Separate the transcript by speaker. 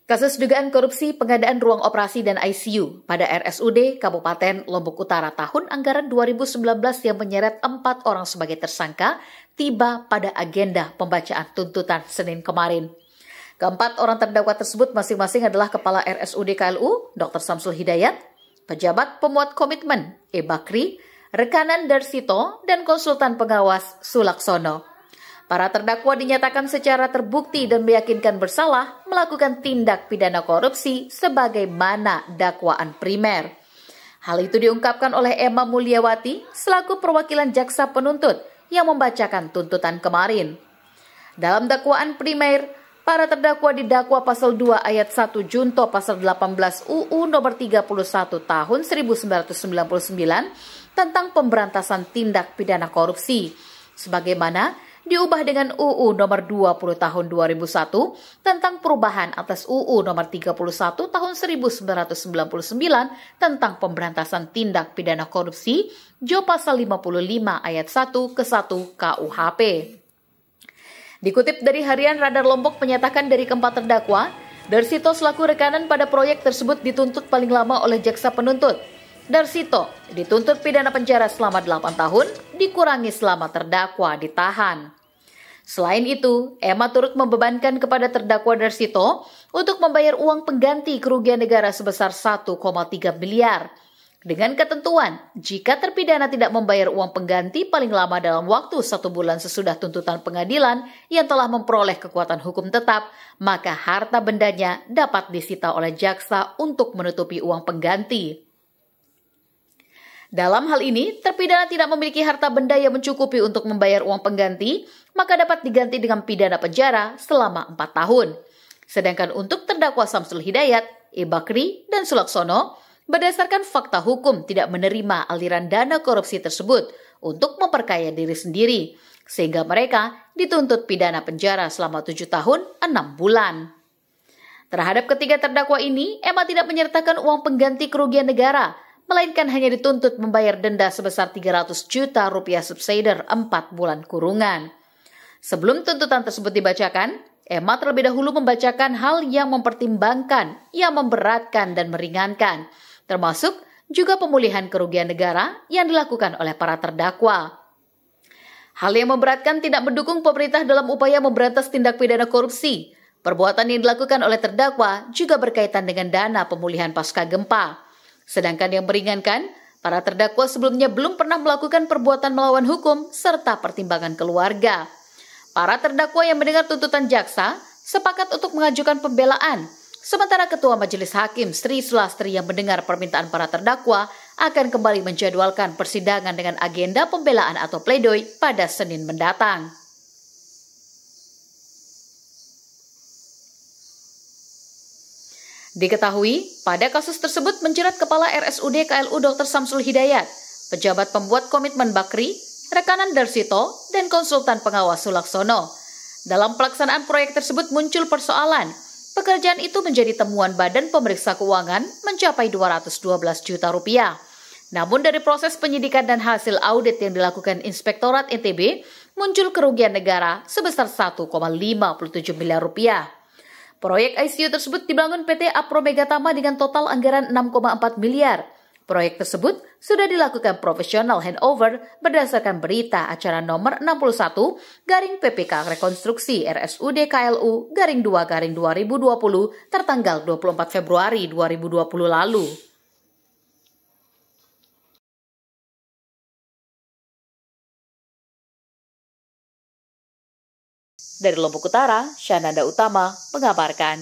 Speaker 1: Kasus dugaan korupsi pengadaan ruang operasi dan ICU pada RSUD Kabupaten Lombok Utara tahun anggaran 2019 yang menyeret 4 orang sebagai tersangka tiba pada agenda pembacaan tuntutan Senin kemarin. Keempat orang terdakwa tersebut masing-masing adalah Kepala RSUD KLU, Dr. Samsul Hidayat, pejabat pemuat komitmen E. Bakri, rekanan Darsito, dan konsultan pengawas Sulaksono. Para terdakwa dinyatakan secara terbukti dan meyakinkan bersalah melakukan tindak pidana korupsi sebagaimana dakwaan primer. Hal itu diungkapkan oleh Emma Mulyawati selaku perwakilan jaksa penuntut yang membacakan tuntutan kemarin. Dalam dakwaan primer, para terdakwa didakwa pasal 2 ayat 1 junto pasal 18 UU nomor 31 tahun 1999 tentang pemberantasan tindak pidana korupsi, sebagaimana diubah dengan UU nomor 20 tahun 2001 tentang perubahan atas UU nomor 31 tahun 1999 tentang pemberantasan tindak pidana korupsi, Jo pasal 55 ayat 1 ke 1 KUHP. Dikutip dari Harian Radar Lombok menyatakan dari keempat terdakwa, Darsito selaku rekanan pada proyek tersebut dituntut paling lama oleh jaksa penuntut. Darsito dituntut pidana penjara selama 8 tahun, dikurangi selama terdakwa ditahan. Selain itu, Emma turut membebankan kepada terdakwa Darsito untuk membayar uang pengganti kerugian negara sebesar 1,3 miliar. Dengan ketentuan, jika terpidana tidak membayar uang pengganti paling lama dalam waktu 1 bulan sesudah tuntutan pengadilan yang telah memperoleh kekuatan hukum tetap, maka harta bendanya dapat disita oleh jaksa untuk menutupi uang pengganti. Dalam hal ini, terpidana tidak memiliki harta benda yang mencukupi untuk membayar uang pengganti, maka dapat diganti dengan pidana penjara selama 4 tahun. Sedangkan untuk terdakwa Samsul Hidayat, E. Bakri, dan Sulaksono, berdasarkan fakta hukum tidak menerima aliran dana korupsi tersebut untuk memperkaya diri sendiri, sehingga mereka dituntut pidana penjara selama 7 tahun 6 bulan. Terhadap ketiga terdakwa ini, Emma tidak menyertakan uang pengganti kerugian negara, melainkan hanya dituntut membayar denda sebesar 300 juta rupiah subsidiar 4 bulan kurungan. Sebelum tuntutan tersebut dibacakan, Emma terlebih dahulu membacakan hal yang mempertimbangkan, yang memberatkan dan meringankan, termasuk juga pemulihan kerugian negara yang dilakukan oleh para terdakwa. Hal yang memberatkan tidak mendukung pemerintah dalam upaya memberantas tindak pidana korupsi. Perbuatan yang dilakukan oleh terdakwa juga berkaitan dengan dana pemulihan pasca gempa. Sedangkan yang meringankan, para terdakwa sebelumnya belum pernah melakukan perbuatan melawan hukum serta pertimbangan keluarga. Para terdakwa yang mendengar tuntutan jaksa sepakat untuk mengajukan pembelaan, sementara Ketua Majelis Hakim Sri Sulastri yang mendengar permintaan para terdakwa akan kembali menjadwalkan persidangan dengan agenda pembelaan atau pledoi pada Senin mendatang. Diketahui, pada kasus tersebut menjerat Kepala RSUD KLU Dr. Samsul Hidayat, pejabat pembuat komitmen Bakri, rekanan Darsito, dan konsultan pengawas Sulaksono. Dalam pelaksanaan proyek tersebut muncul persoalan. Pekerjaan itu menjadi temuan Badan Pemeriksa Keuangan mencapai 212 juta rupiah. Namun dari proses penyidikan dan hasil audit yang dilakukan Inspektorat NTB, muncul kerugian negara sebesar 1,57 miliar rupiah. Proyek ICU tersebut dibangun PT Apro Megatama dengan total anggaran 6,4 miliar. Proyek tersebut sudah dilakukan profesional handover berdasarkan berita acara nomor 61 garing PPK Rekonstruksi RSUD KLU garing 2 garing 2020 tertanggal 24 Februari 2020 lalu. Dari Lombok Utara, Syananda Utama mengabarkan.